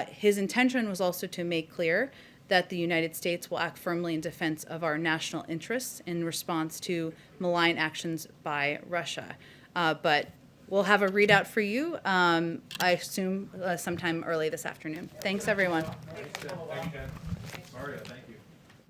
His intention was also to make clear that the United States will act firmly in defense of our national interests in response to malign actions by Russia. But we'll have a readout for you, I assume, sometime early this afternoon. Thanks, everyone. Mario, thank you.